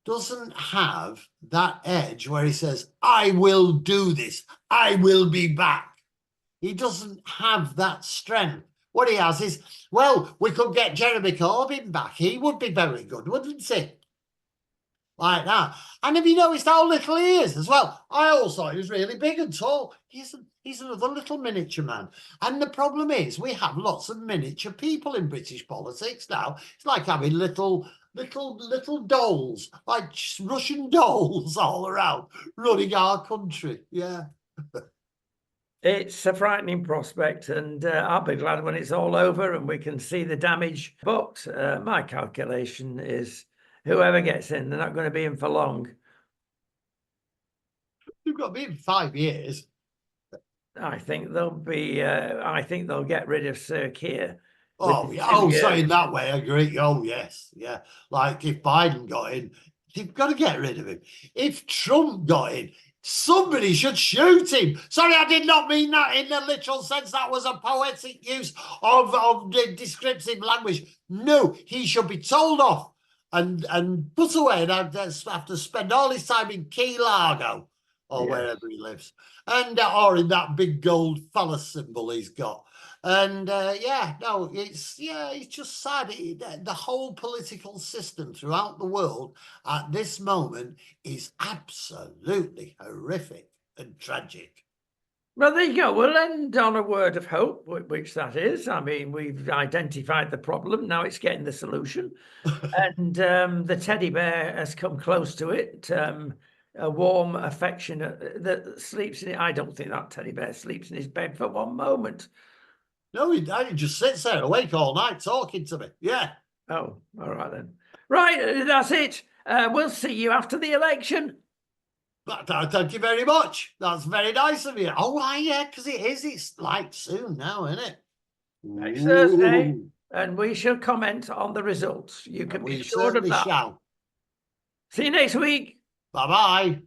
Speaker 2: doesn't have that edge where he says, I will do this, I will be back. He doesn't have that strength. What he has is, well, we could get Jeremy Corbyn back. He would be very good, wouldn't he? Like that. And have you noticed how little he is as well? I always thought he was really big and tall. He's another little miniature man. And the problem is we have lots of miniature people in British politics now. It's like having little dolls, like Russian dolls all around running our country. Yeah.
Speaker 1: It's a frightening prospect, and I'll be glad when it's all over and we can see the damage. But my calculation is whoever gets in, they're not going to be in for long.
Speaker 2: You've got to be in 5 years.
Speaker 1: I think they'll be. I think they'll get rid of Sir Keir.
Speaker 2: Oh, yeah. Oh, so in that way, I agree. Oh, yes. Yeah. Like if Biden got in, they've got to get rid of him. If Trump got in, somebody should shoot him. Sorry, I did not mean that in the literal sense. That was a poetic use of the descriptive language. No, he should be told off and put away and have to spend all his time in Key Largo or wherever he lives. And or in that big gold phallus symbol he's got. And it's just sad. The whole political system throughout the world at this moment is absolutely horrific and tragic.
Speaker 1: Well, there you go. We'll end on a word of hope, which that is. I mean, we've identified the problem. Now it's getting the solution. And the teddy bear has come close to it. A warm, affectionate that sleeps in it. I don't think that teddy bear sleeps in his bed for one moment.
Speaker 2: No, he just sits there awake all night talking to me. Yeah.
Speaker 1: Oh, all right then. Right, that's it. We'll see you after the election.
Speaker 2: Thank you very much. That's very nice of you. Oh, yeah, because it is. It's like soon now, isn't it?
Speaker 1: Next Thursday. And we shall comment on the results. You can be sure of that.
Speaker 2: Shall.
Speaker 1: See you next week.
Speaker 2: Bye-bye.